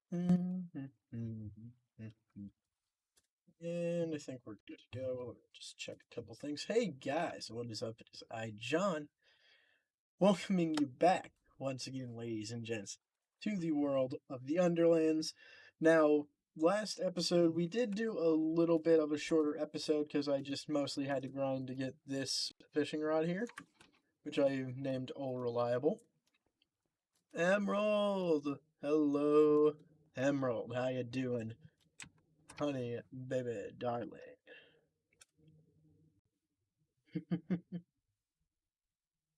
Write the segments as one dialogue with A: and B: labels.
A: And I think we're good to go. Let me just check a couple things. Hey guys, what is up? It is I, John, welcoming you back once again, ladies and gents, to the world of the Underlands. Now, last episode we did do a little bit of a shorter episode because I just mostly had to grind to get this fishing rod here, which I named All Reliable. Emerald! Hello, Emerald. How you doing? Honey, baby, darling.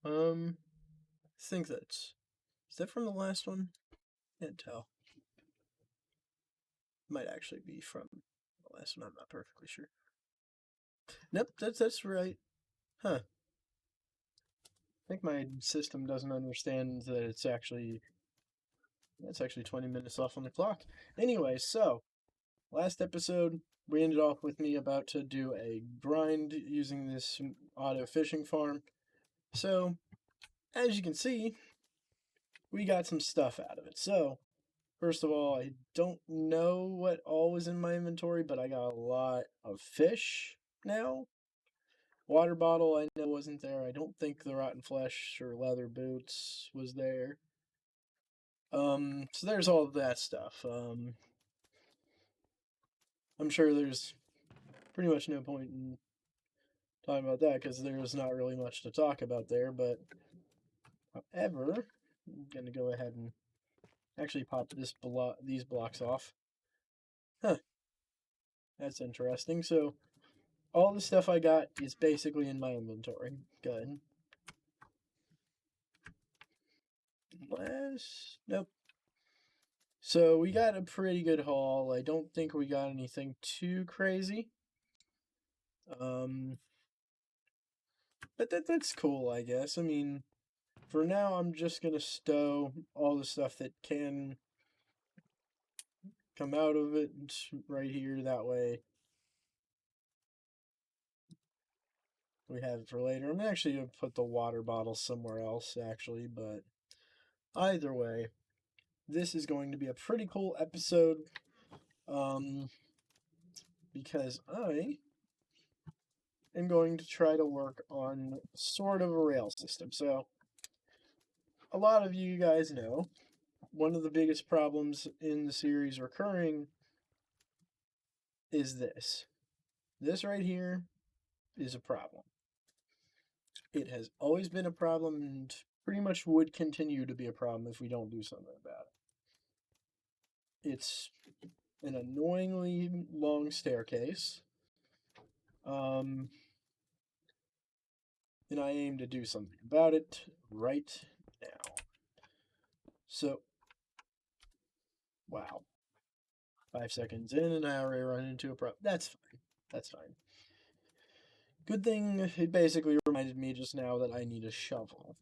A: I think that's... Is that from the last one? Can't tell. Might actually be from the last one, I'm not perfectly sure. Nope, that's right. Huh. I think my system doesn't understand that it's actually... That's actually 20 minutes off on the clock. Anyway, so, last episode, we ended off with me about to do a grind using this auto fishing farm. So, as you can see, we got some stuff out of it. So, first of all, I don't know what all was in my inventory, but I got a lot of fish now. Water bottle I know wasn't there. I don't think the rotten flesh or leather boots was there. So there's all of that stuff. I'm sure there's pretty much no point in talking about that because there's not really much to talk about there, but however, I'm gonna go ahead and actually pop these blocks off. Huh. That's interesting. So all the stuff I got is basically in my inventory. Good. Nope. So we got a pretty good haul. I don't think we got anything too crazy. But that's cool, I guess. I mean, for now, I'm just gonna stow all the stuff that can come out of it right here. That way, we have it for later. I'm actually gonna put the water bottle somewhere else, actually. But either way, this is going to be a pretty cool episode. Because I am going to try to work on sort of a rail system. So, a lot of you guys know one of the biggest problems in the series recurring is this. This right here is a problem. It has always been a problem and pretty much would continue to be a problem if we don't do something about it. It's an annoyingly long staircase. And I aim to do something about it right now. So, wow. 5 seconds in and I already run into a problem. That's fine. That's fine. Good thing it basically reminded me just now that I need a shovel.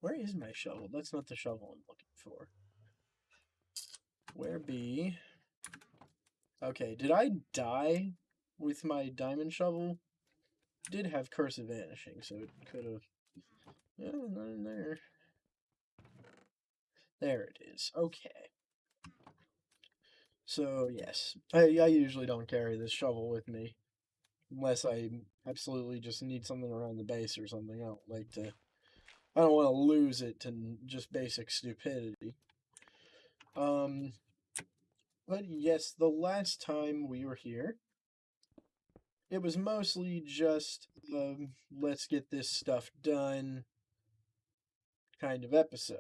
A: Where is my shovel? That's not the shovel I'm looking for. Where be? Okay, did I die with my diamond shovel? It did have Curse of Vanishing, so it could have... Yeah, not in there. There it is. Okay. So, yes. I usually don't carry this shovel with me. Unless I absolutely just need something around the base or something. I don't like to... I don't want to lose it to just basic stupidity. But yes, the last time we were here, it was mostly just let's get this stuff done kind of episode.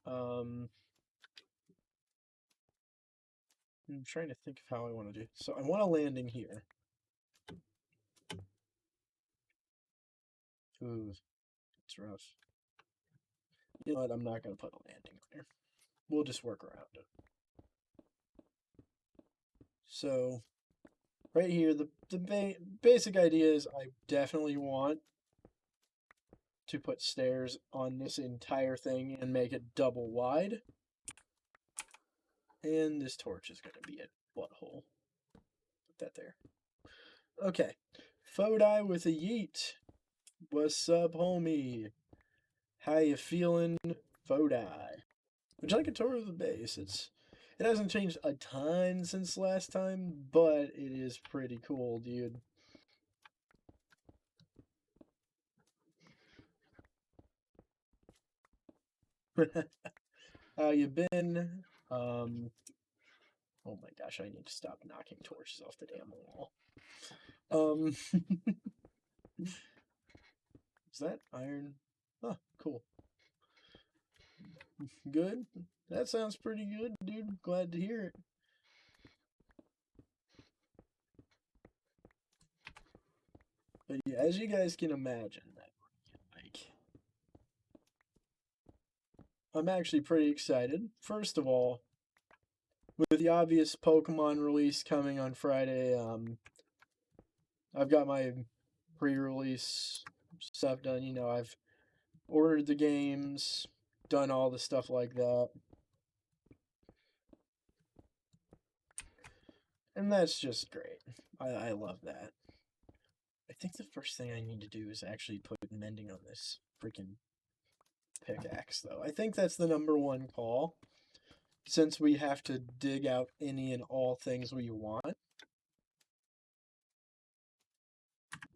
A: I'm trying to think of how I want to do it. So I want a landing here. Ooh, it's rough. You know what? I'm not going to put a landing there. We'll just work around it. So, right here, the basic idea is I definitely want to put stairs on this entire thing and make it double wide. And this torch is going to be a butthole. Put that there. Okay. Fodi with a yeet. What's up, homie? How you feeling? Fodi. Would you like a tour of the base? It hasn't changed a ton since last time, but it is pretty cool, dude. How you been? Oh my gosh, I need to stop knocking torches off the damn wall. Is that iron? Oh, cool. Good. That sounds pretty good, dude. Glad to hear it. But yeah, as you guys can imagine, like, I'm actually pretty excited. First of all, with the obvious Pokemon release coming on Friday, I've got my pre-release stuff done. You know, I've ordered the games, done all the stuff like that. And that's just great. I love that. I think the first thing I need to do is actually put mending on this freaking pickaxe, though. I think that's the number one call. Since we have to dig out any and all things we want,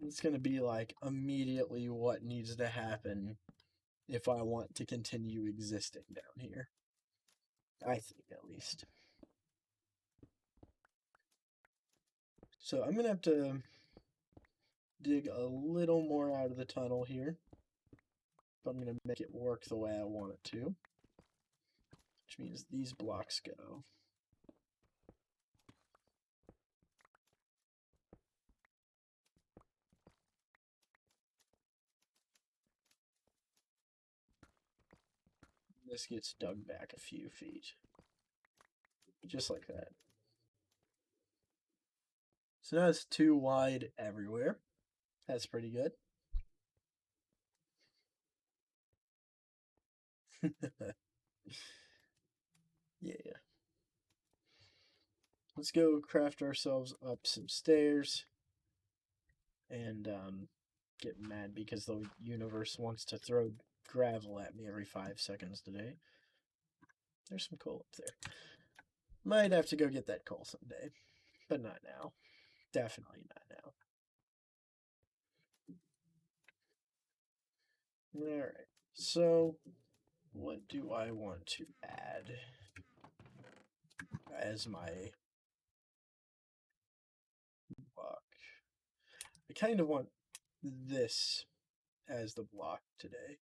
A: it's going to be like immediately what needs to happen if I want to continue existing down here. I think, at least. So I'm going to have to dig a little more out of the tunnel here. But I'm going to make it work the way I want it to. Which means these blocks go. This gets dug back a few feet. Just like that. So now it's too wide everywhere. That's pretty good. Yeah. Let's go craft ourselves up some stairs and get mad because the universe wants to throw gravel at me every 5 seconds today. There's some coal up there. Might have to go get that coal someday, but not now. Definitely not now. Alright, so what do I want to add as my block? I kind of want this as the block today.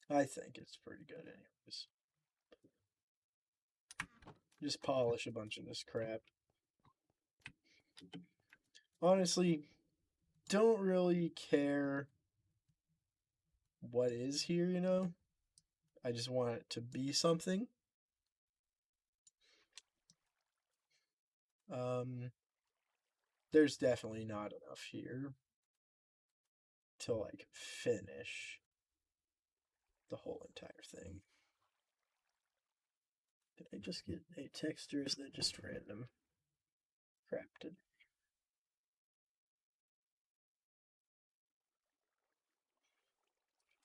A: I think it's pretty good anyways. Just polish a bunch of this crap. Honestly, don't really care what is here, you know? I just want it to be something. There's definitely not enough here to, like, finish the whole entire thing. Did I just get a text, or is that just random crap today?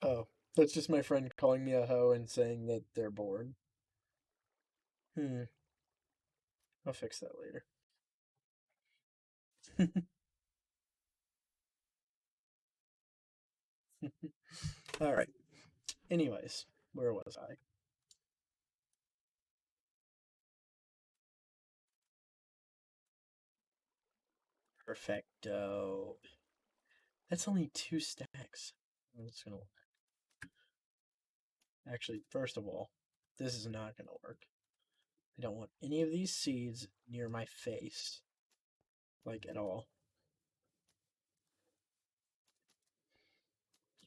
A: Oh, that's just my friend calling me a hoe and saying that they're bored. I'll fix that later. All right. Anyways, where was I? Perfecto. That's only 2 stacks. I'm just gonna actually, first of all, this is not gonna work. I don't want any of these seeds near my face, like at all.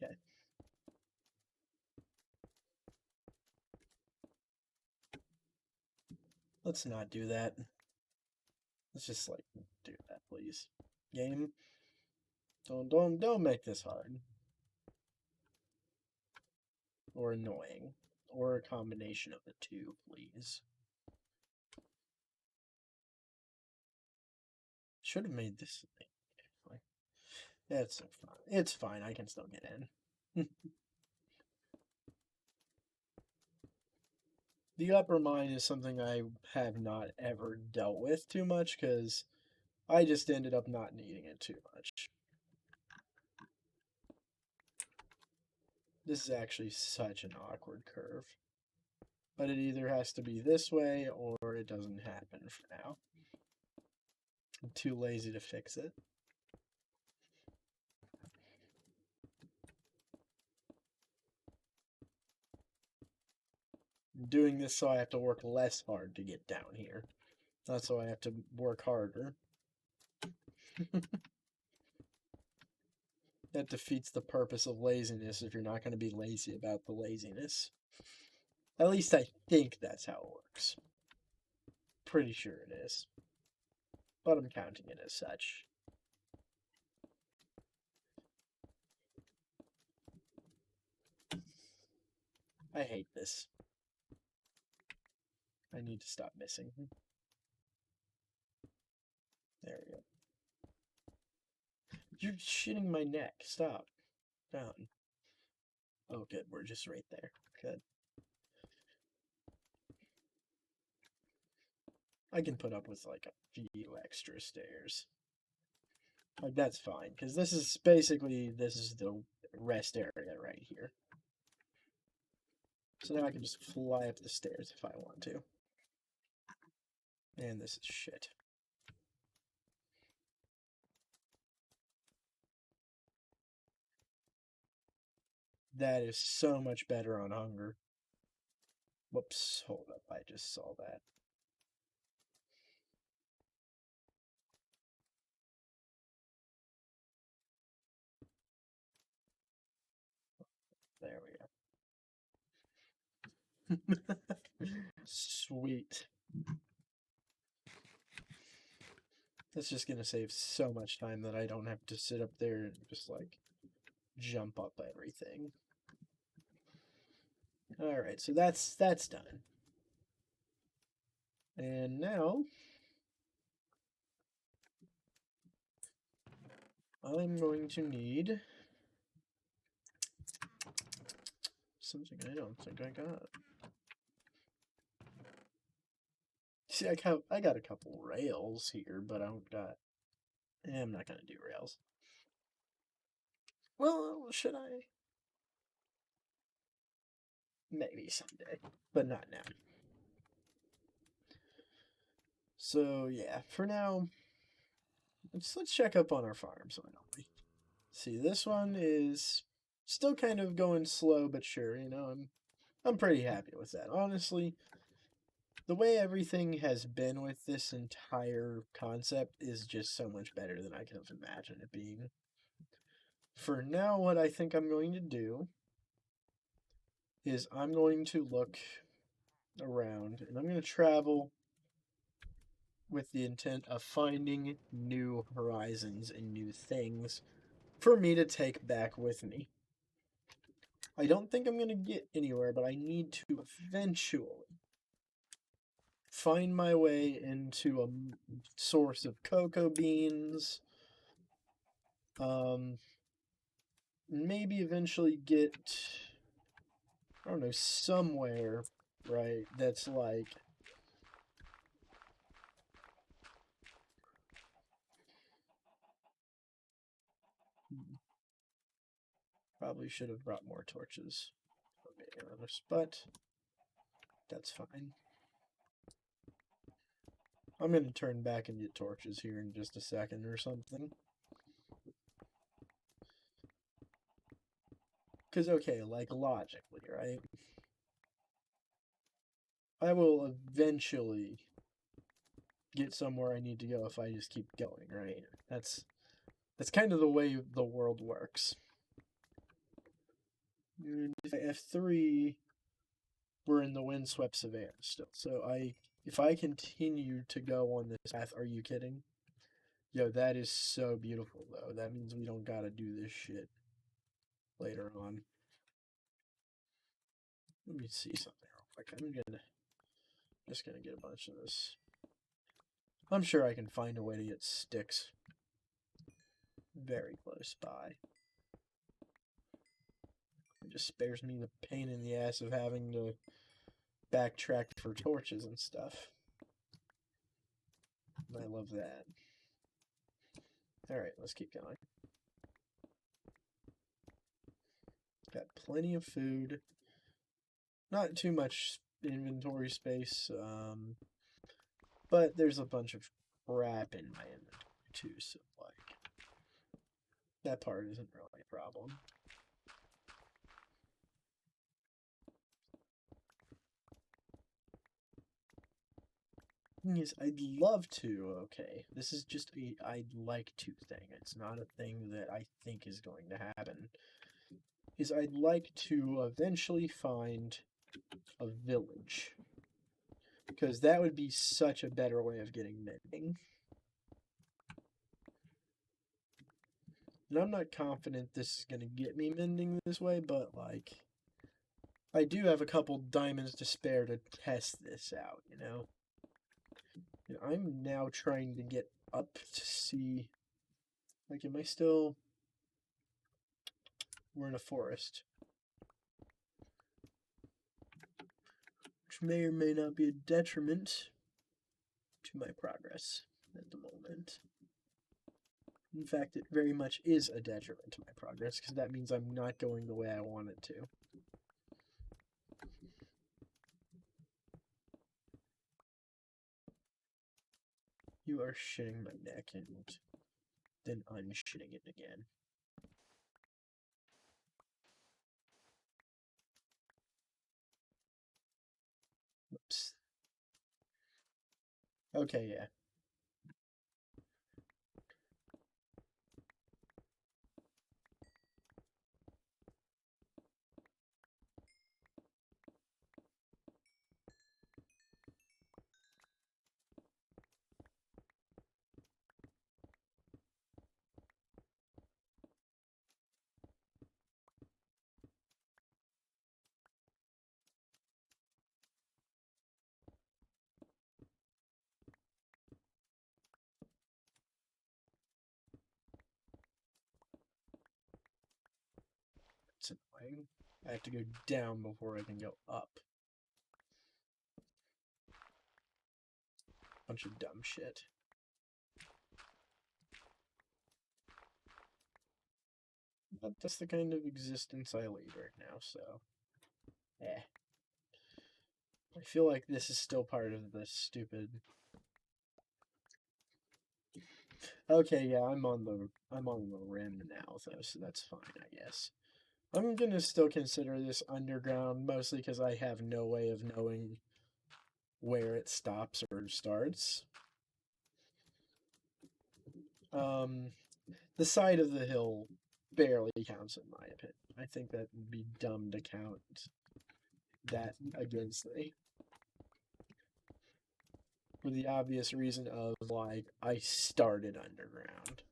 A: Okay. Let's not do that. Let's just like do that, please. Game. Don't make this hard. Or annoying. Or a combination of the two, please. Should have made this. It's fine. It's fine. I can still get in. The upper mine is something I have not ever dealt with too much because I just ended up not needing it too much. This is actually such an awkward curve. But it either has to be this way or it doesn't happen for now. I'm too lazy to fix it. I'm doing this so I have to work less hard to get down here. Not so I have to work harder. That defeats the purpose of laziness if you're not going to be lazy about the laziness. At least I think that's how it works. Pretty sure it is. But I'm counting it as such. I hate this. I need to stop missing. There we go. You're shitting my neck. Stop. Down. Oh, good. We're just right there. Good. I can put up with like a few extra stairs. Like that's fine, because this is the rest area right here. So now I can just fly up the stairs if I want to. And this is shit. That is so much better on hunger. Whoops, hold up, I just saw that. There we go. Sweet. That's just gonna save so much time that I don't have to sit up there and just like jump up everything. Alright, so that's done. And now I'm going to need something I don't think I got. See, I got a couple rails here, but I don't got. I'm not gonna do rails. Well, should I? Maybe someday, but not now. So yeah, for now, let's check up on our farms. Why don't we? See, this one is still kind of going slow, but sure. I'm pretty happy with that. Honestly, the way everything has been with this entire concept is just so much better than I could have imagined it being. For now, what I think I'm going to do is I'm going to look around and I'm going to travel with the intent of finding new horizons and new things for me to take back with me. I don't think I'm going to get anywhere, but I need to eventually find my way into a source of cocoa beans. Maybe eventually get, I don't know, somewhere, right, that's like probably should have brought more torches, if I'm being honest, but that's fine. I'm going to turn back and get torches here in just a second or something. Because, okay, like logically, right? I will eventually get somewhere I need to go if I just keep going, right? That's kind of the way the world works. And F3, we're in the windswept savannah still. So if I continue to go on this path, are you kidding? Yo, that is so beautiful though. That means we don't gotta do this shit later on. Let me see something real quick. Just gonna get a bunch of this. I'm sure I can find a way to get sticks very close by. It just spares me the pain in the ass of having to backtracked for torches and stuff. I love that. Alright, let's keep going. Got plenty of food. Not too much inventory space, but there's a bunch of crap in my inventory too, so like that part isn't really a problem. Thing is, I'd love to, okay, this is just a I'd like to thing. It's not a thing that I think is going to happen. Is I'd like to eventually find a village. Because that would be such a better way of getting mending. And I'm not confident this is going to get me mending this way, but, like, I do have a couple diamonds to spare to test this out, you know? And I'm now trying to get up to see, like, am I still... We're in a forest. Which may or may not be a detriment to my progress at the moment. In fact, it very much is a detriment to my progress, because that means I'm not going the way I want it to. You are shitting my neck, and then unshitting it again. Oops. Okay, yeah. It's annoying. I have to go down before I can go up. Bunch of dumb shit. But that's the kind of existence I lead right now, so... Eh. I feel like this is still part of the stupid... Okay, yeah, I'm on the rim now, though, so that's fine, I guess. I'm gonna still consider this underground, mostly because I have no way of knowing where it stops or starts. The side of the hill barely counts in my opinion. I think that would be dumb to count that against me. For the obvious reason of, like, I started underground.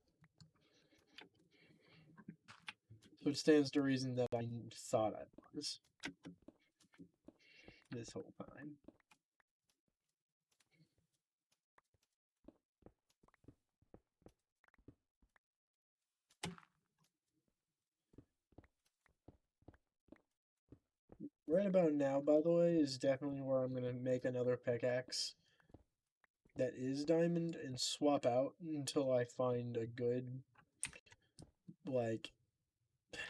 A: So it stands to reason that I thought I was this whole time. Right about now, by the way, is definitely where I'm going to make another pickaxe that is diamond and swap out until I find a good, like,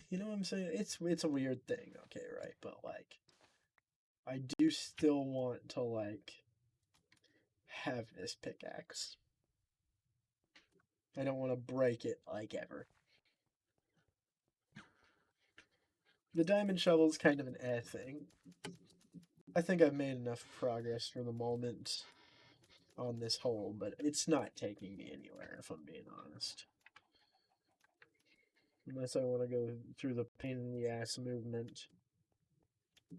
A: you know what I'm saying? It's a weird thing, okay, right? But, like, I do still want to, like, have this pickaxe. I don't want to break it, like, ever. The diamond shovel is kind of an thing. I think I've made enough progress for the moment on this hole, but it's not taking me anywhere, if I'm being honest. Unless I want to go through the pain in the ass movement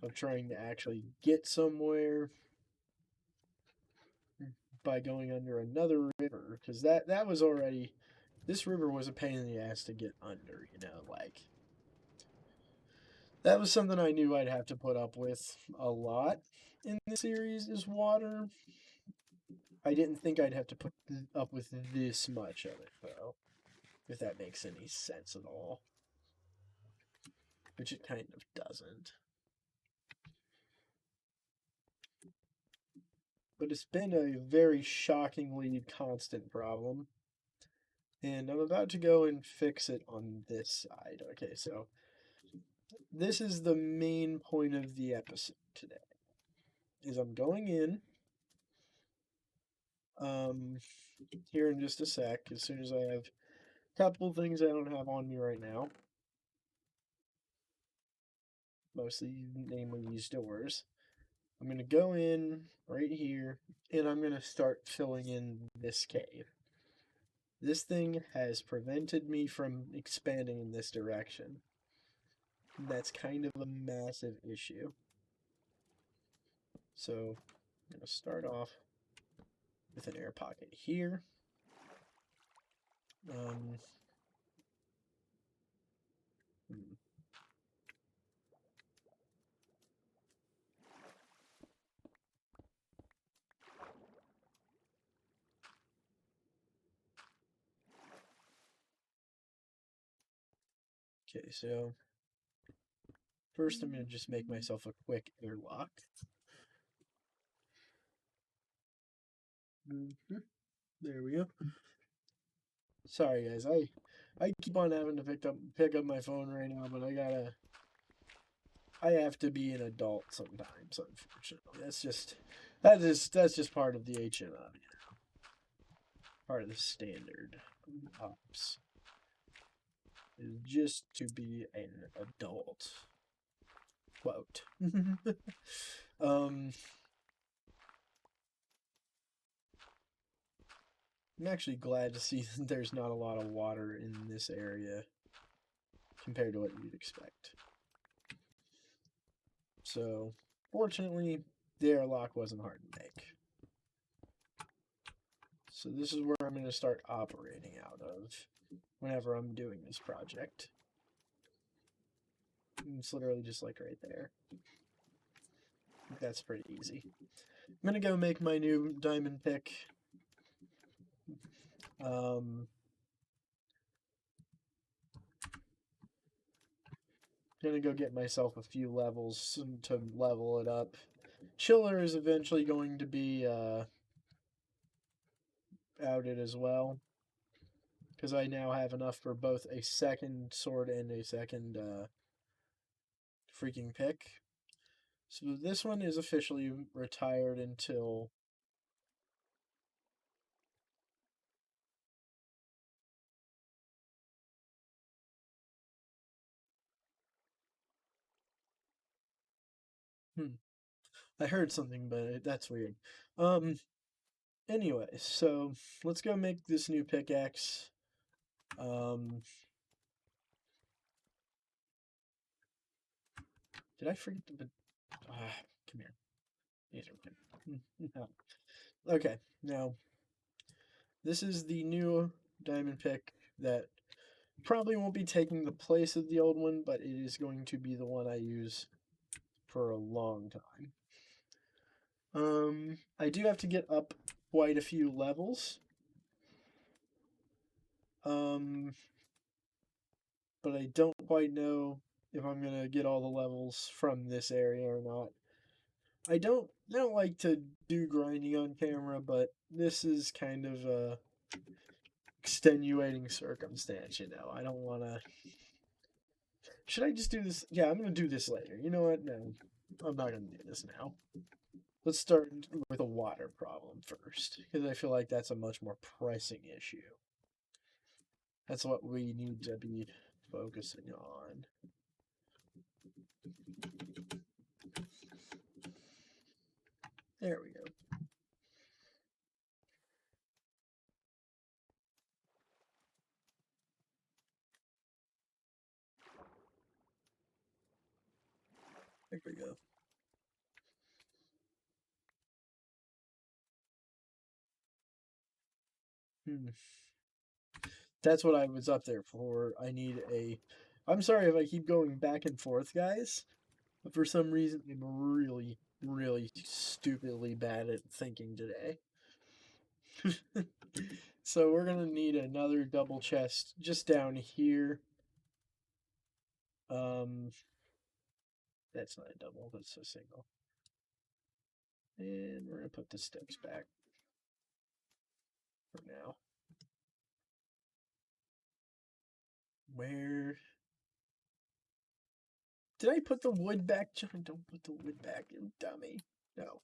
A: of trying to actually get somewhere by going under another river, because that was already... This river was a pain in the ass to get under, you know, like... That was something I knew I'd have to put up with a lot in the series, is water. I didn't think I'd have to put up with this much of it, though. If that makes any sense at all. Which it kind of doesn't. but it's been a very shockingly constant problem. And I'm about to go and fix it on this side. Okay, so this is the main point of the episode today. Is I'm going in um here in just a sec, as soon as I have a couple things I don't have on me right now. Mostly namely these doors. I'm gonna go in right here and I'm gonna start filling in this cave. This thing has prevented me from expanding in this direction. That's kind of a massive issue. So I'm going to start off with an air pocket here. Um, hmm. Okay, so first I'm going to just make myself a quick airlock. There we go. Sorry guys, I keep on having to pick up my phone right now, but I have to be an adult sometimes, unfortunately. That's just part of the HMO, part of the standard ops is just to be an adult. Quote. um, I'm actually glad to see that there's not a lot of water in this area compared to what you'd expect. So, fortunately, the airlock wasn't hard to make. So this is where I'm going to start operating out of whenever I'm doing this project. It's literally just like right there. That's pretty easy. I'm going to go make my new diamond pick. Gonna go get myself a few levels to level it up. Chiller is eventually going to be outed as well, because I now have enough for both a second sword and a second freaking pick. So this one is officially retired until... I heard something, but that's weird. Anyway, so let's go make this new pickaxe. Did I forget to... come here. These are good. No. Okay, now this is the new diamond pick that probably won't be taking the place of the old one, but it is going to be the one I use for a long time. I do have to get up quite a few levels. But I don't quite know if I'm gonna get all the levels from this area or not. I don't like to do grinding on camera, but this is kind of a extenuating circumstance, you know. I don't want to... Should I just do this? Yeah, I'm going to do this later. You know what? No, I'm not going to do this now. Let's start with a water problem first, because I feel like that's a much more pressing issue. That's what we need to be focusing on. There we go. There we go. That's what I was up there for. I need a... I'm sorry if I keep going back and forth, guys. But for some reason, I'm really, really stupidly bad at thinking today. So we're going to need another double chest just down here. That's not a double, that's a single. And we're going to put the steps back for now. Where... Did I put the wood back? John, don't put the wood back, you dummy. No.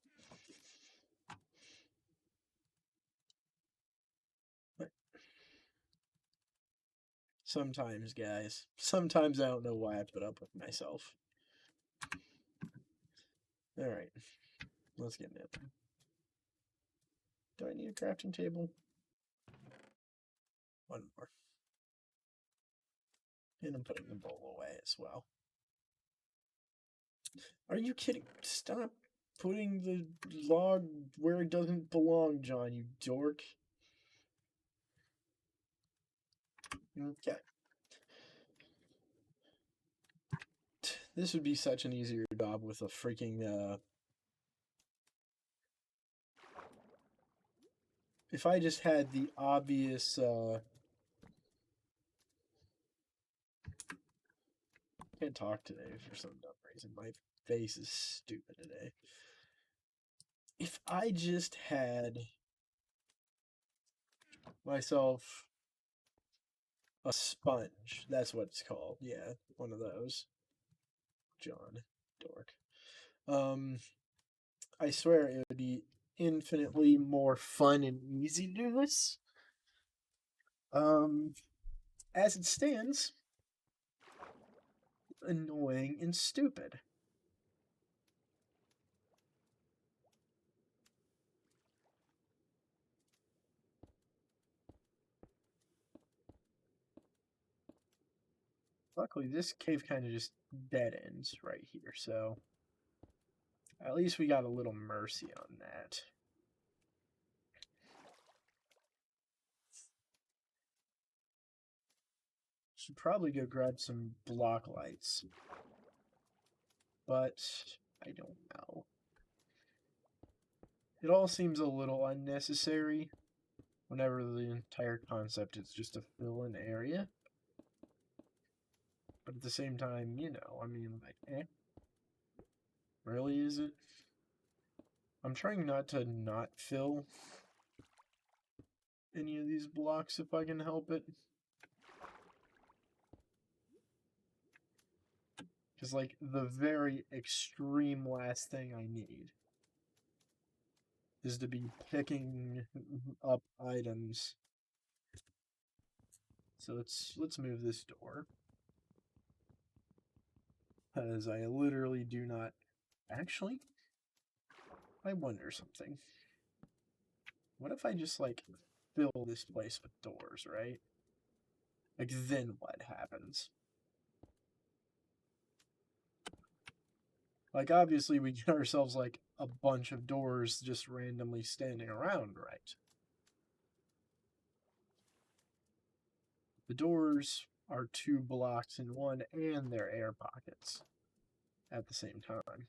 A: But sometimes, guys. Sometimes I don't know why I put up with myself. Alright. Let's get it. Do I need a crafting table? One more. And I'm putting the bowl away as well. Are you kidding? Stop putting the log where it doesn't belong, John, you dork. Okay. This would be such an easier job with a freaking, if I just had the obvious, can't talk today for some dumb reason. My face is stupid today. If I just had myself a sponge, that's what it's called. Yeah, one of those. John, dork. I swear it would be infinitely more fun and easy to do this. As it stands, annoying and stupid. Luckily, this cave kind of just dead ends right here, so at least we got a little mercy on that. Should probably go grab some block lights, but I don't know. It all seems a little unnecessary whenever the entire concept is just to fill an area. But at the same time, you know, I mean, like, really, is it? I'm trying not to not fill any of these blocks if I can help it. Because, like, the very extreme last thing I need is to be picking up items. So let's move this door. Because I literally do not... Actually, I wonder something. What if I just, like, fill this place with doors, right? Like, then what happens? Like, obviously, we get ourselves, like, a bunch of doors just randomly standing around, right? The doors are 2 blocks in one, and they're air pockets at the same time.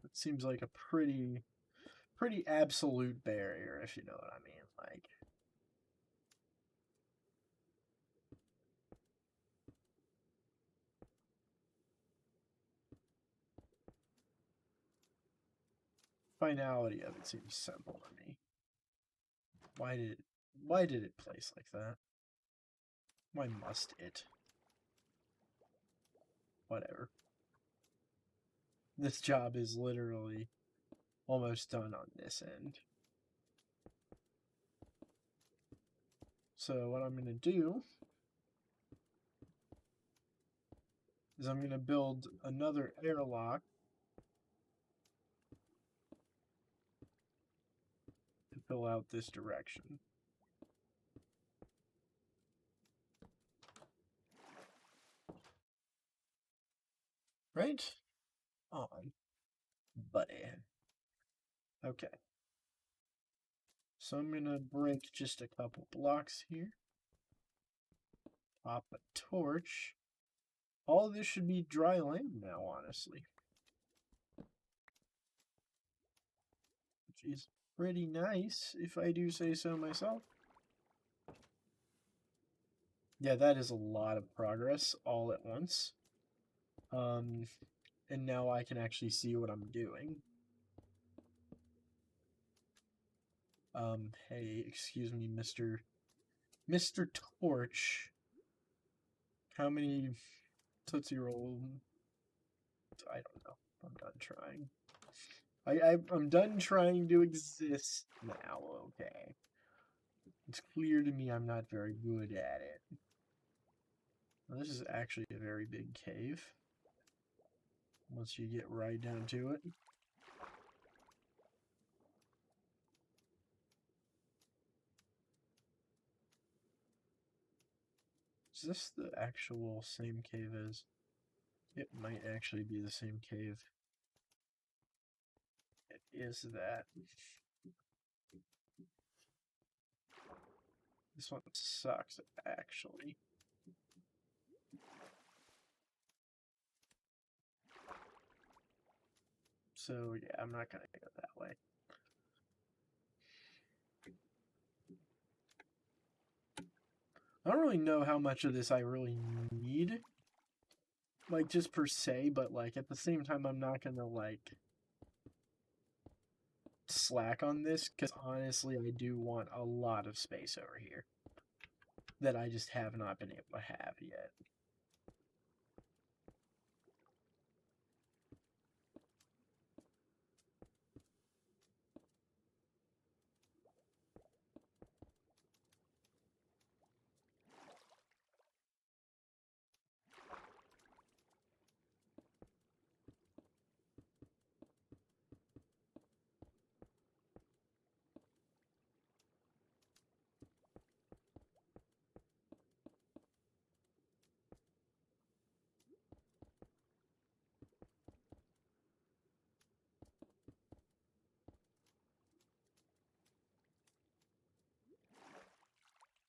A: It seems like a pretty absolute barrier, if you know what I mean. Like, finality of it seems simple to me. Why did it place like that? Why must it? Whatever. This job is literally almost done on this end. So what I'm going to do is I'm going to build another airlock to fill out this direction. Right? On, buddy. Okay. So I'm going to break just a couple blocks here. Pop a torch. All of this should be dry land now, honestly. Which is pretty nice, if I do say so myself. Yeah, that is a lot of progress all at once. And now I can actually see what I'm doing. Hey, excuse me, Mr. Torch. How many Tootsie Roll? I don't know. I'm done trying. I'm done trying to exist now, okay. It's clear to me I'm not very good at it. Well, this is actually a very big cave. Once you get right down to it. Is this the actual same cave as... It might actually be the same cave. It is that. This one sucks, actually. So, yeah, I'm not gonna go that way. I don't really know how much of this I really need. Like, just per se, but, like, at the same time, I'm not gonna, like, slack on this, because honestly, I do want a lot of space over here that I just have not been able to have yet.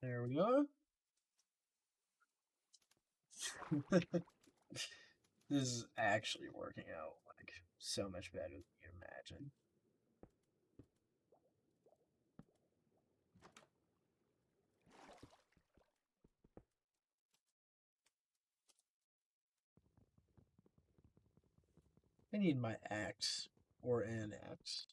A: There we go. This is actually working out, like, so much better than you imagine. I need my axe, or an axe.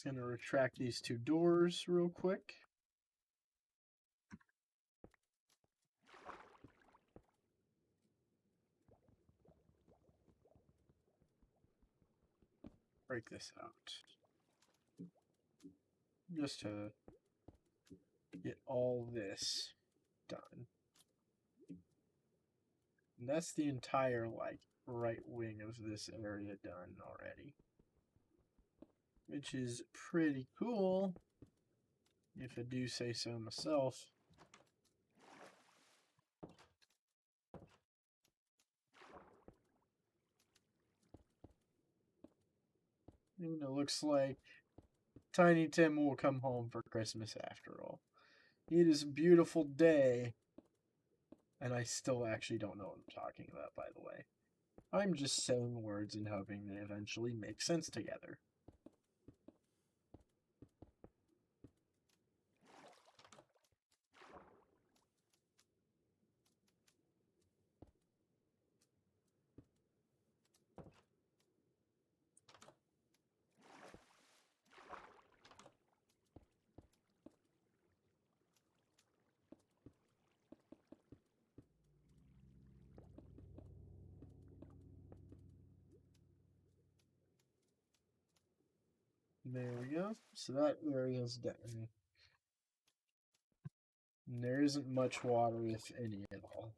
A: Just gonna retract these two doors real quick. Break this out. Just to get all this done. And that's the entire, like, right wing of this area done already. Which is pretty cool, if I do say so myself. And it looks like Tiny Tim will come home for Christmas after all. It is a beautiful day. And I still actually don't know what I'm talking about, by the way. I'm just saying words and hoping they eventually make sense together. There we go. So that area's done. And there isn't much water, if any at all.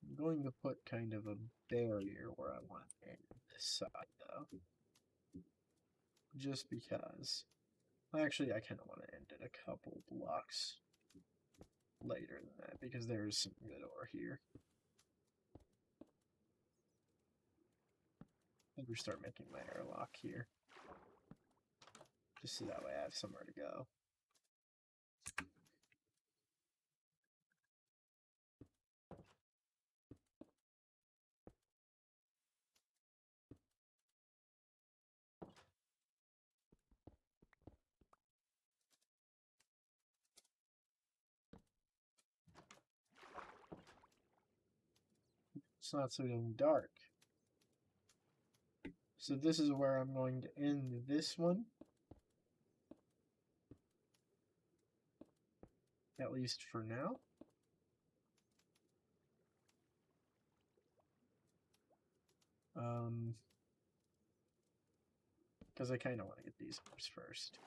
A: I'm going to put kind of a barrier where I want to end this side, though. Just because. Actually, I kind of want to end it a couple blocks later than that because there is some good ore here. Maybe start making my airlock here. Just so that way I have somewhere to go. It's not so dark. So this is where I'm going to end this one. At least for now. Because I kind of want to get these first.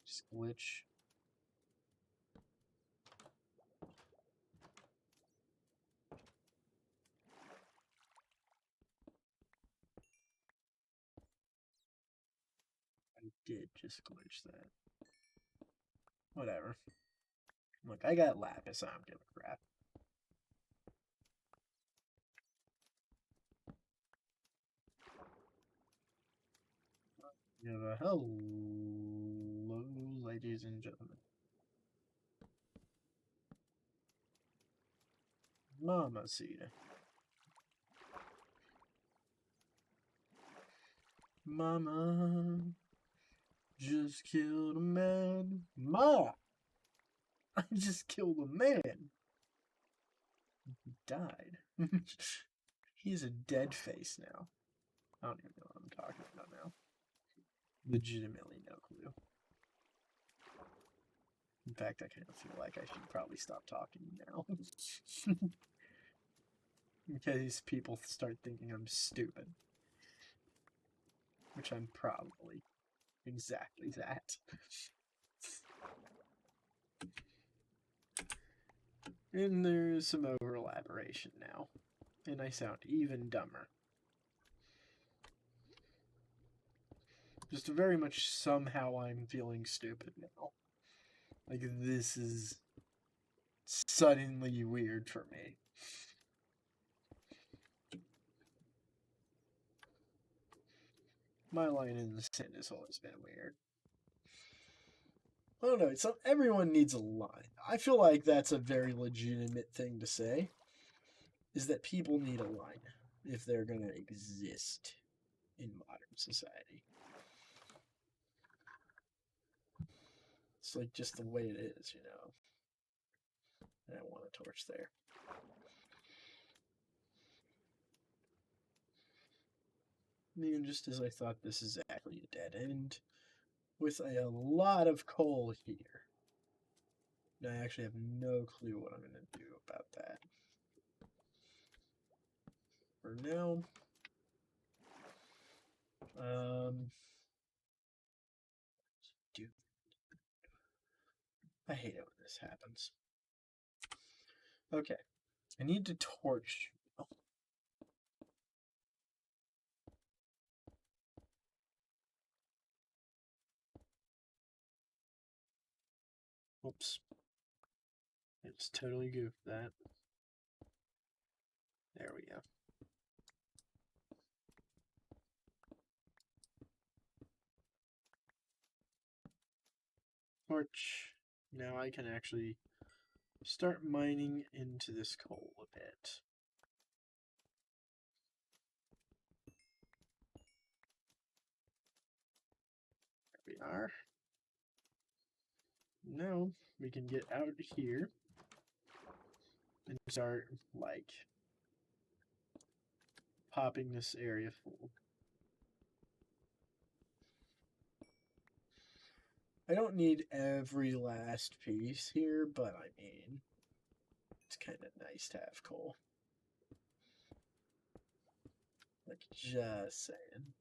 A: Just glitch. I did just glitch that. Whatever. Look, I got lapis, I don't give a crap. Hello, ladies and gentlemen. Mamacita. Mama just killed a man. Ma! I just killed a man. He died. He's a dead face now. I don't even know what I'm talking about now. Legitimately no clue. In fact, I kind of feel like I should probably stop talking now. In case people start thinking I'm stupid. Which I'm probably exactly that. And there's some over-elaboration now. And I sound even dumber. Just very much somehow I'm feeling stupid now. Like, this is suddenly weird for me. My line in the sand has always been weird. I don't know, everyone needs a line. I feel like that's a very legitimate thing to say. Is that people need a line if they're going to exist in modern society. It's like just the way it is, you know. And I want a torch there. And just as I thought, this is exactly a dead end with a lot of coal here. And I actually have no clue what I'm going to do about that. For now, dude, I hate it when this happens. Okay, I need to torch. Oh. Oops. It's totally goofed that. There we go. Torch. Now I can actually start mining into this coal a bit. There we are. Now we can get out here and start, like, popping this area full. I don't need every last piece here, but I mean, it's kind of nice to have coal. Like, just saying.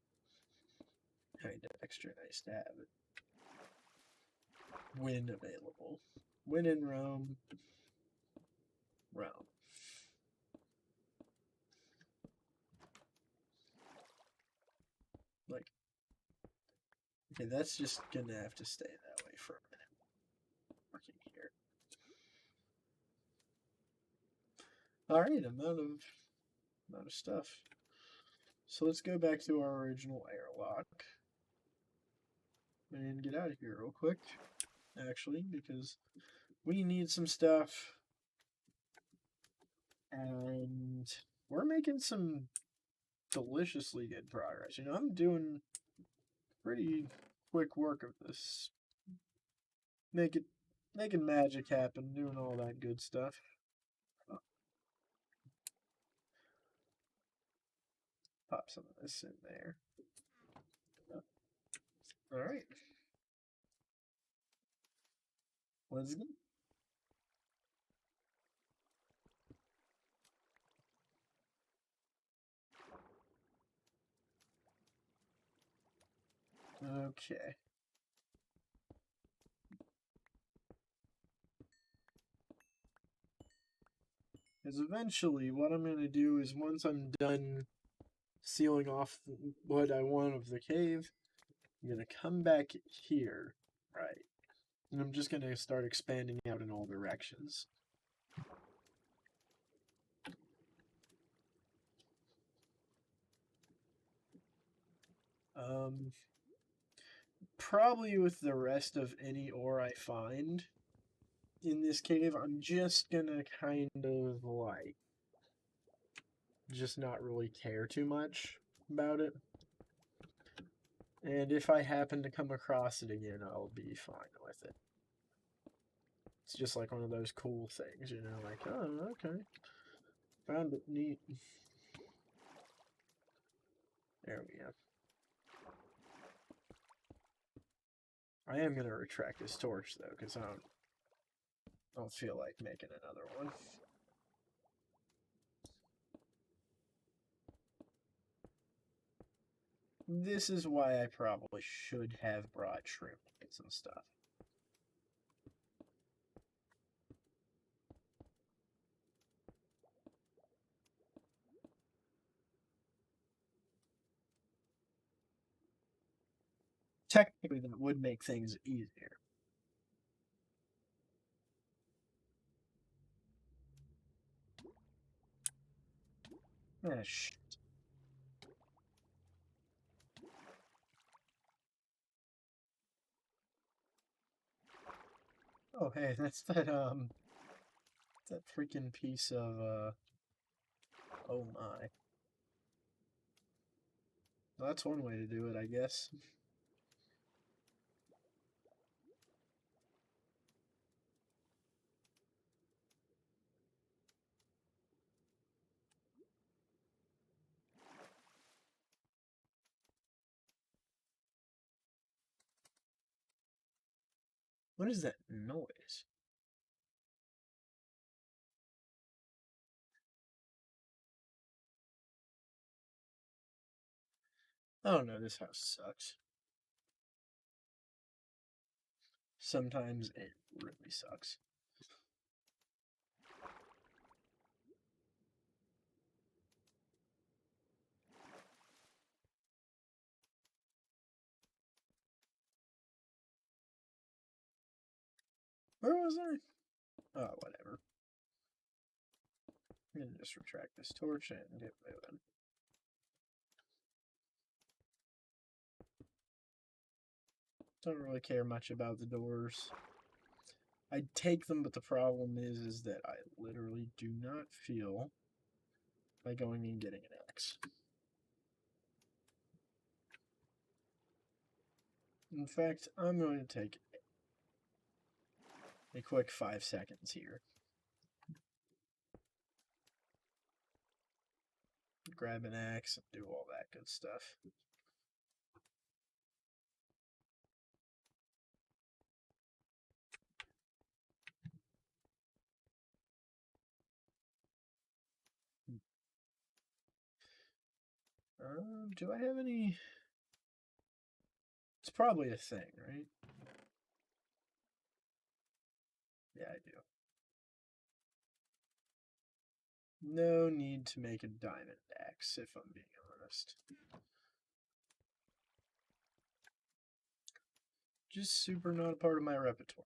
A: Kind of extra nice to have it. When available. When in Rome, Rome. Okay, that's just gonna have to stay that way for a minute. Working here. Alright, amount of stuff. So let's go back to our original airlock. And get out of here real quick. Actually, because we need some stuff. And we're making some deliciously good progress. You know, I'm doing pretty quick work of this. Making magic happen, doing all that good stuff. Pop some of this in there. Alright. Let's go. Okay. Because eventually, what I'm going to do is once I'm done sealing off what I want of the cave, I'm going to come back here, right? And I'm just going to start expanding out in all directions. Probably with the rest of any ore I find in this cave, I'm just gonna kind of like just not really care too much about it. And if I happen to come across it again, I'll be fine with it. It's just like one of those cool things, you know, like, oh, okay. Found it neat. There we go. I am gonna retract this torch though, because I don't feel like making another one. This is why I probably should have brought shrimp plates and stuff. Technically, that would make things easier. Ah, shit. Oh, hey, that's that freaking piece of, oh my. Well, that's one way to do it, I guess. What is that noise? Oh no, this house sucks. Sometimes it really sucks. Where was I? Oh, whatever. I'm gonna just retract this torch and get moving. Don't really care much about the doors. I'd take them, but the problem is that I literally do not feel like going and getting an axe. In fact, I'm going to take a quick 5 seconds here. Grab an axe and do all that good stuff. Do I have any? It's probably a thing, right? Yeah, I do. No need to make a diamond axe, if I'm being honest. just super not a part of my repertoire.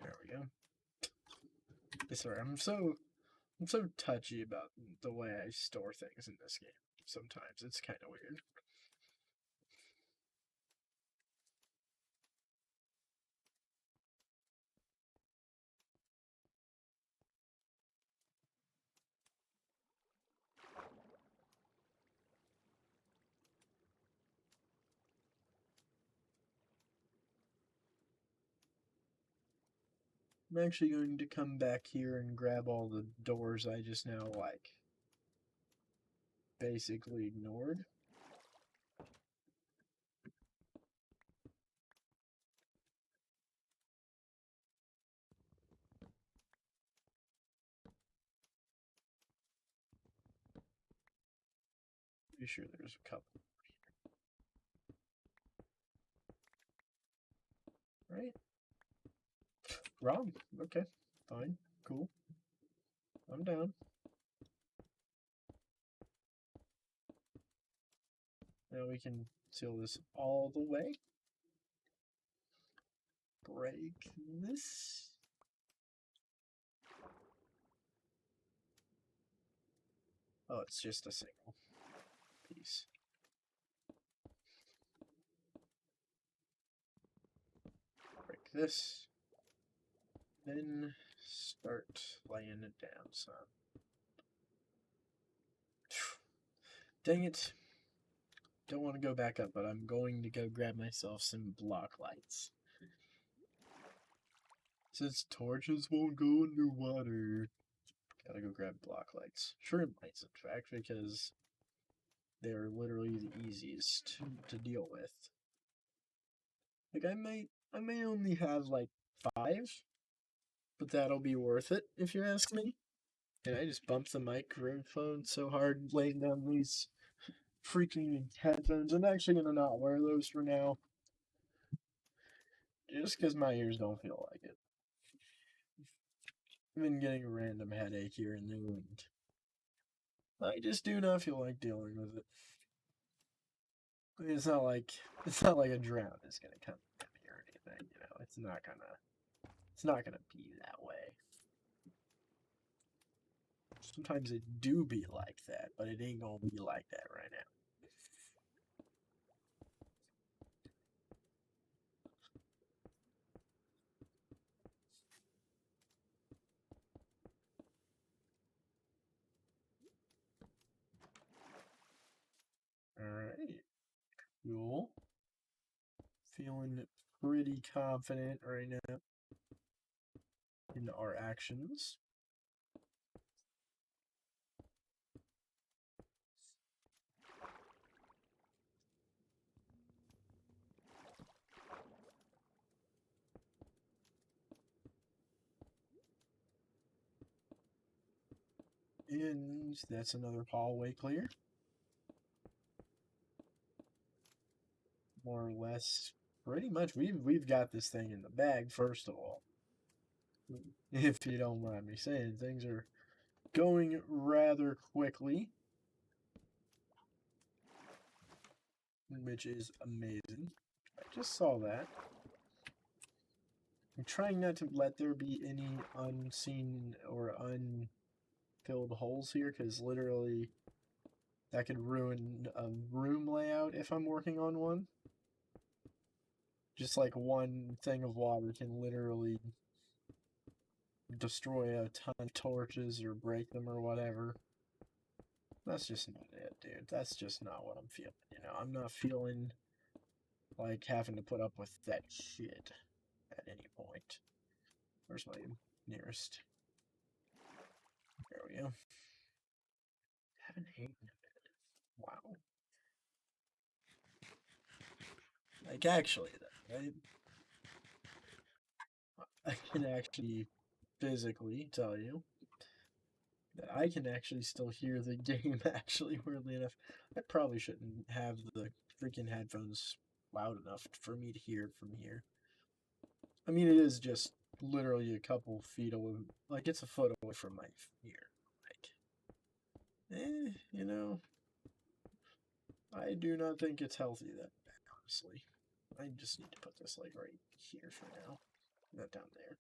A: There we go. Sorry, I'm so touchy about the way I store things in this game. Sometimes it's kind of weird. I'm actually going to come back here and grab all the doors I just now, like, basically ignored. Pretty sure there's a couple. Right? Wrong. Okay. Fine. Cool. I'm down. Now we can seal this all the way. Break this. Oh, it's just a single piece. Break this. Then start laying it down some. Dang it. Don't want to go back up, but I'm going to go grab myself some block lights. Since torches won't go underwater, gotta go grab block lights. Shrimp lights, in fact, because they're literally the easiest to deal with. Like, I may only have, like, 5, but that'll be worth it, if you ask me. And I just bumped the microphone so hard laying down these freaking headphones. I'm actually gonna not wear those for now. Just because my ears don't feel like it. I've been getting a random headache here and there, and I just do not feel like dealing with it. I mean, it's not like a drought is gonna come at me or anything, you know. It's not gonna be that way. Sometimes it do be like that, but it ain't gonna be like that right now. Alright. Cool. Feeling pretty confident right now in our actions. And that's another hallway clear. More or less, pretty much, we've got this thing in the bag, first of all. If you don't mind me saying, things are going rather quickly, which is amazing. I just saw that. I'm trying not to let there be any unseen or unfilled holes here, because literally that could ruin a room layout if I'm working on one. Just like one thing of water can literally destroy a ton of torches or break them or whatever. That's just not it, dude. That's just not what I'm feeling. You know, I'm not feeling like having to put up with that shit at any point. Where's my nearest? There we go. Haven't eaten in a minute. Wow. Like, actually, though, I can actually physically tell you that I can actually still hear the game, actually, weirdly enough. I probably shouldn't have the freaking headphones loud enough for me to hear it from here. I mean, it is just literally a couple feet away. Like, it's a foot away from my ear. Like, You know, I do not think it's healthy that bad, honestly. I just need to put this like right here for now, not down there.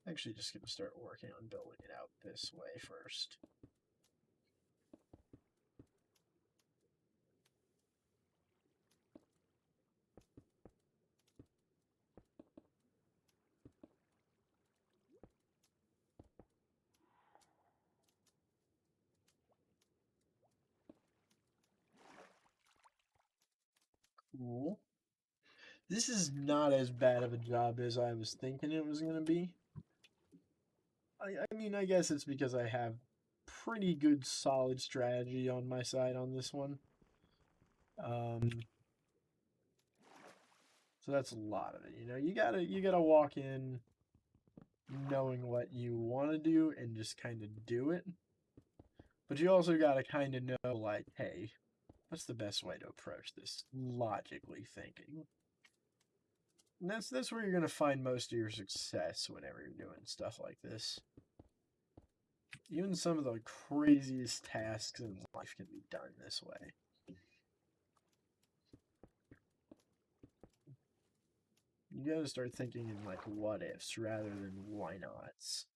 A: Actually, just gonna start working on building it out this way first. Cool. This is not as bad of a job as I was thinking it was gonna be. I mean, I guess it's because I have pretty good solid strategy on my side on this one. Um, so that's a lot of it. You gotta walk in knowing what you want to do and just kind of do it. But you also gotta kind of know, like, hey, what's the best way to approach this? Logically thinking. And that's where you're gonna find most of your success whenever you're doing stuff like this. Even some of the craziest tasks in life can be done this way. You gotta start thinking in like what ifs rather than why nots,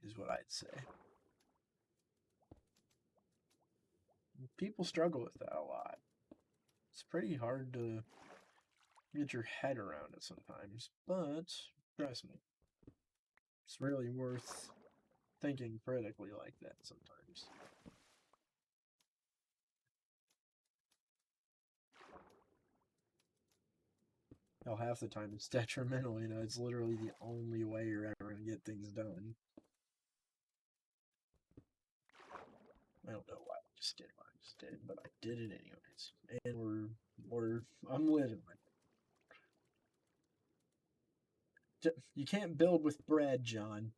A: is what I'd say. People struggle with that a lot. It's pretty hard to get your head around it sometimes, but trust me, it's really worth thinking critically like that sometimes. Hell, half the time it's detrimental, it's literally the only way you're ever gonna get things done. I don't know why I just did what I just did, but I did it anyways. And I'm living with it. You can't build with bread, John.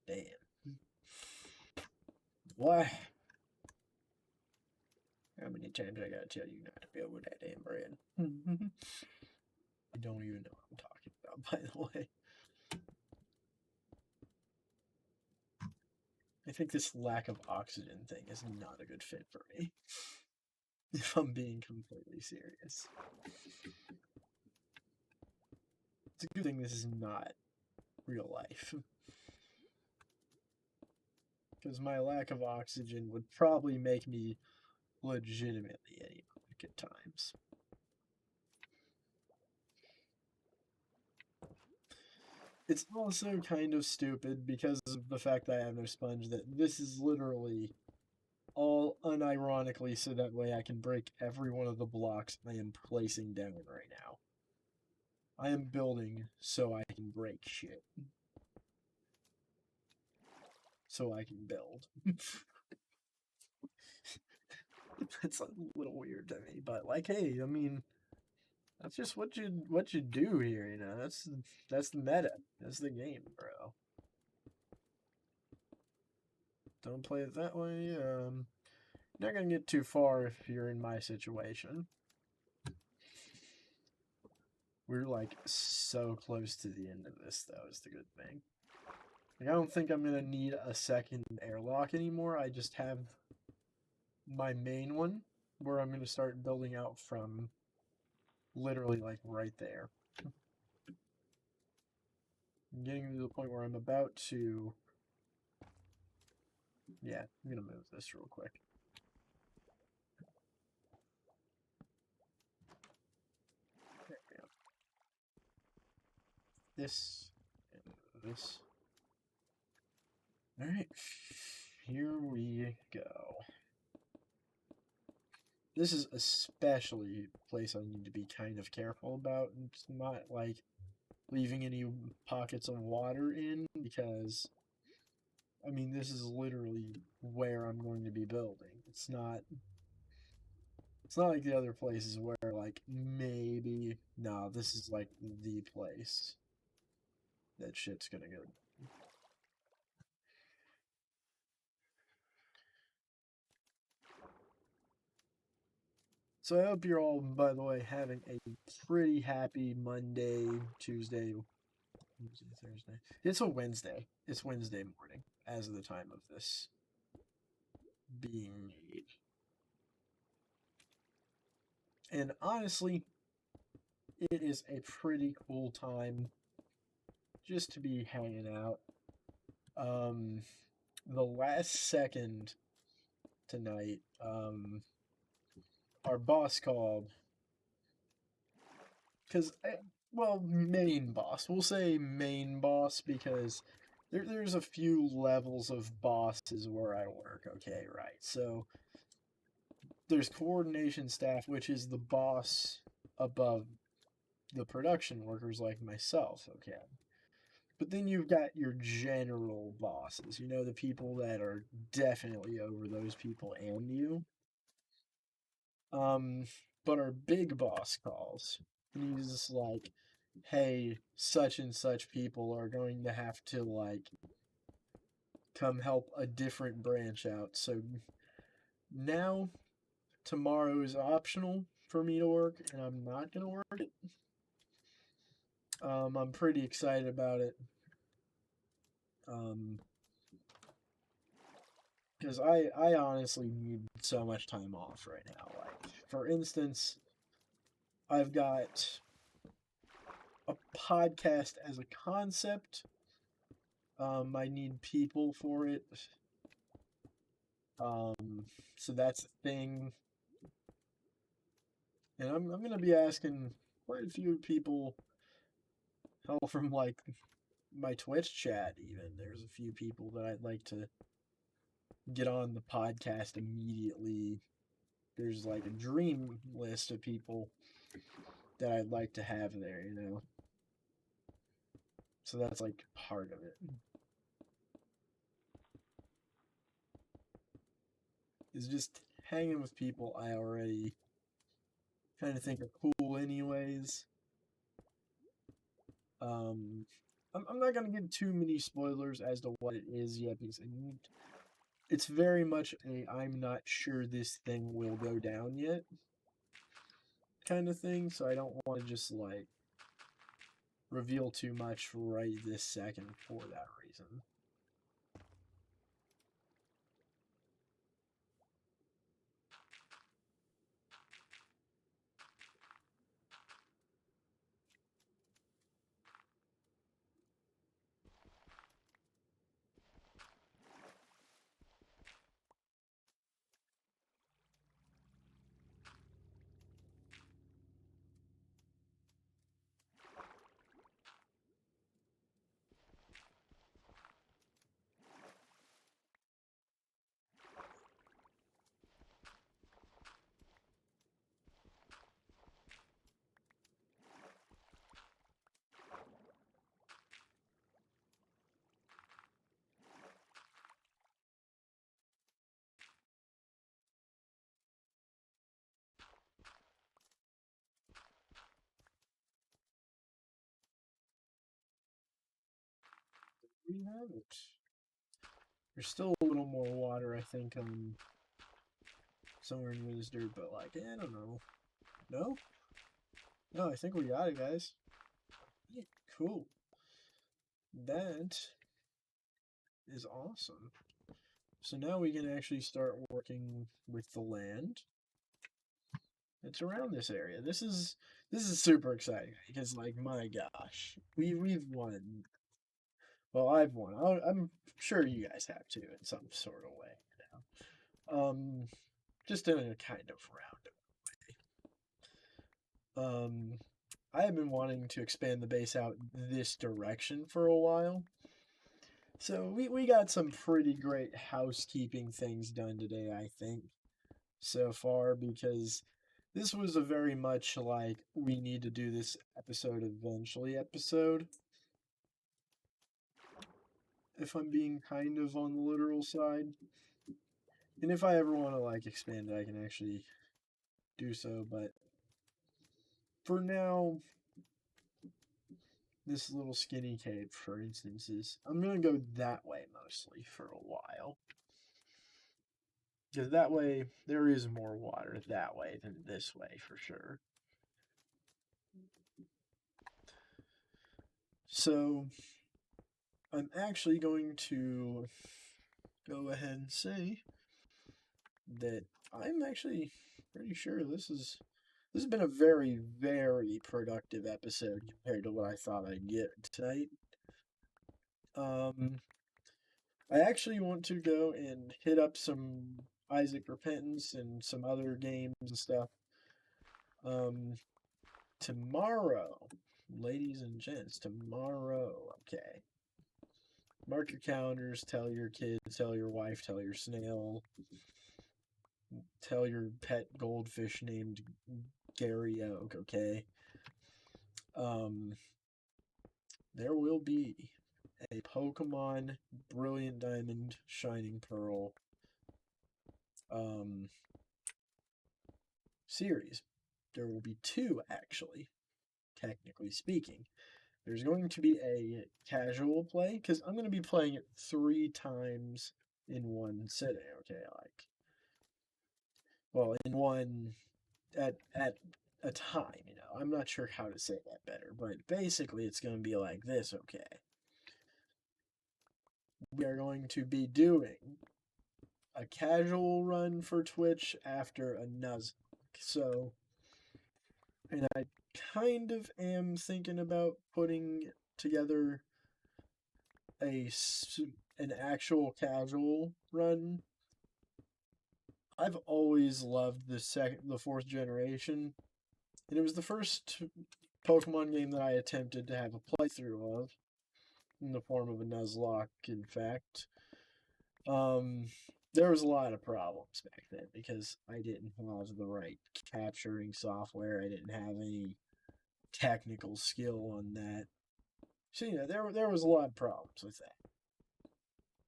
A: Damn. Why? How many times I gotta tell you not to build with that damn bread? I don't even know what I'm talking about, by the way. I think this lack of oxygen thing is not a good fit for me. If I'm being completely serious. It's a good thing this is not real life. Because my lack of oxygen would probably make me legitimately anemic at times. It's also kind of stupid because of the fact that I have no sponge that this is literally all unironically so that way I can break every one of the blocks I am placing down right now. I am building so I can break shit. So I can build. It's a little weird to me, but like, hey, I mean, that's just what you do here, That's the meta. That's the game, bro. Don't play it that way. Not gonna get too far if you're in my situation. We're like so close to the end of this, though, is the good thing. Like, I don't think I'm gonna need a second airlock anymore. I just have my main one where I'm gonna start building out from literally like right there. I'm getting to the point where I'm about to. Yeah, I'm gonna move this real quick. There we go. This and this. Alright, here we go. This is especially a place I need to be kind of careful about. It's not like leaving any pockets of water in because, I mean, this is literally where I'm going to be building. It's not like the other places where like maybe no, this is like the place that shit's gonna go. So I hope you're all, by the way, having a pretty happy Monday, Tuesday, Thursday. It's a Wednesday. It's Wednesday morning as of the time of this being made. And honestly, it is a pretty cool time just to be hanging out. Um, the last second tonight, our boss called because well, main boss. We'll say main boss because there's a few levels of bosses where I work. Okay, right. So there's coordination staff, which is the boss above the production workers like myself. Okay. But then you've got your general bosses, the people that are definitely over those people and you. Um, but our big boss calls, and he's like, "Hey, such and such people are going to have to come help a different branch out. So now tomorrow is optional for me to work, and I'm not gonna work it. I'm pretty excited about it. Um, because I honestly need so much time off right now. Like, for instance, I've got a podcast as a concept. I need people for it. So that's a thing. And I'm gonna be asking quite a few people help from my Twitch chat even. There's a few people that I'd like to get on the podcast immediately. There's like a dream list of people that I'd like to have there. So that's like part of it. Is just hanging with people I already kind of think are cool anyways. Um, I'm not gonna give too many spoilers as to what it is yet because it's very much a I'm not sure this thing will go down yet kind of thing. So I don't want to just reveal too much right this second for that reason. We have it. There's still a little more water, I think, somewhere near this dirt, but I don't know. No? No, I think we got it, guys. Yeah, cool. That is awesome. So now we can actually start working with the land. It's around this area. This is super exciting because my gosh, we've won. Well, I've won. I'm sure you guys have too in some sort of way. Just in a kind of roundabout way. I have been wanting to expand the base out this direction for a while. So we got some pretty great housekeeping things done today, I think, so far, because this was a very much we need to do this episode eventually episode. If I'm being kind of on the literal side. And if I ever want to expand it, I can actually do so, but for now, this little skinny cave, for instance, I'm gonna go that way mostly for a while. Because that way, there is more water that way than this way for sure. So, I'm actually going to go ahead and say that I'm actually pretty sure this has been a very, very productive episode compared to what I thought I'd get tonight. Um, I actually want to go and hit up some Isaac Repentance and some other games and stuff. Um, tomorrow, ladies and gents, tomorrow. Okay, mark your calendars. Tell your kids. Tell your wife. Tell your snail. Tell your pet goldfish named Gary Oak. Okay. Um, there will be a Pokemon Brilliant Diamond Shining Pearl um, series. There will be two, actually, technically speaking. There's going to be a casual play because I'm going to be playing it 3 times in one sitting. Okay, like, well, in one at a time. I'm not sure how to say that better, but basically, it's going to be like this. Okay, we are going to be doing a casual run for Twitch after a Nuzlocke. So, and I kind of am thinking about putting together a an actual casual run. I've always loved the fourth generation, and it was the first Pokemon game that I attempted to have a playthrough of in the form of a Nuzlocke. In fact, um, there was a lot of problems back then because I didn't have the right capturing software. I didn't have any technical skill on that. So there was a lot of problems with that.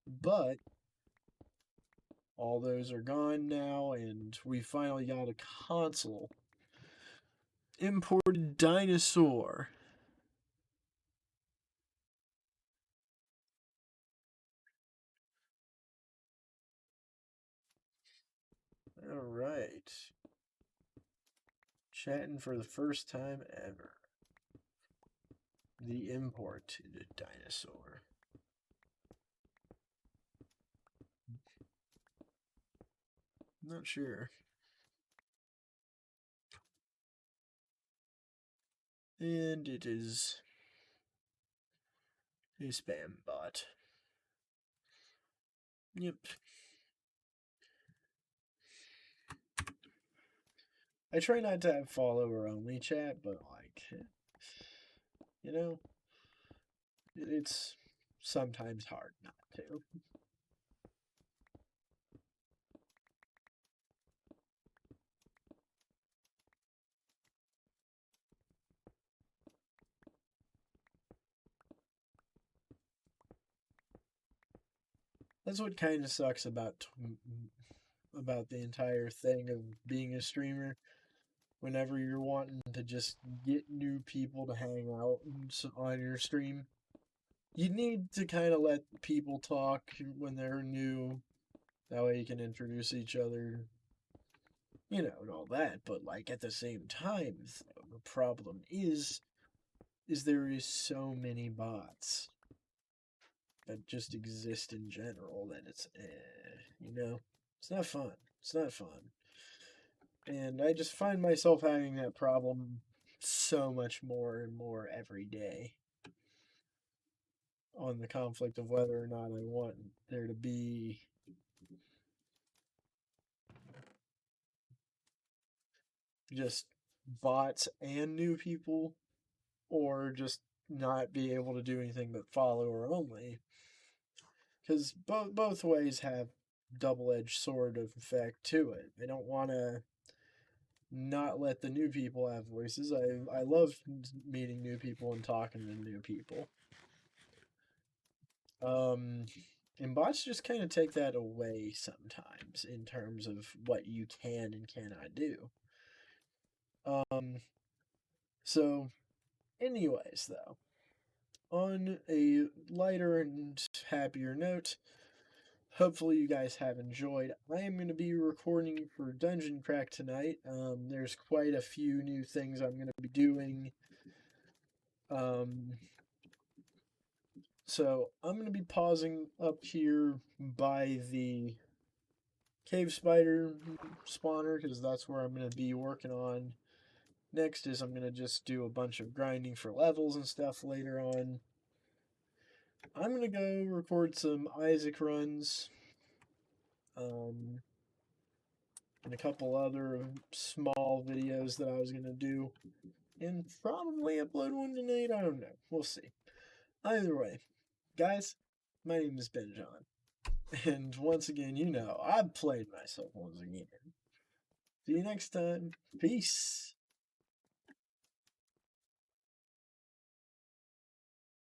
A: But all those are gone now, and we finally got a console. Imported dinosaur. All right. Chatting for the first time ever. The imported dinosaur. Not sure. And it is a spam bot. Yep. I try not to have follower only chat, but you know, it's sometimes hard not to. That's what kind of sucks about the entire thing of being a streamer. Whenever you're wanting to just get new people to hang out on your stream, you need to kind of let people talk when they're new. That way you can introduce each other, and all that. But like at the same time, the problem is there is so many bots that just exist in general that it's not fun. It's not fun. And I just find myself having that problem so much more and more every day on the conflict of whether or not I want there to be just bots and new people, or just not be able to do anything but follower only. Because both ways have double-edged sword of effect to it. I don't want to not let the new people have voices. I love meeting new people and talking to new people. Um, and bots just kind of take that away sometimes in terms of what you can and cannot do. Um, so, anyways, though, on a lighter and happier note, hopefully you guys have enjoyed. I am going to be recording for Dungeon Crack tonight. There's quite a few new things I'm going to be doing. So I'm going to be pausing up here by the cave spider spawner because that's where I'm going to be working on. Next is I'm going to just do a bunch of grinding for levels and stuff later on. I'm going to go record some Isaac runs. And a couple other small videos that I was going to do. And probably upload one tonight. I don't know. We'll see. Either way, guys, my name is Ben John. And once again, I've played myself once again. See you next time. Peace.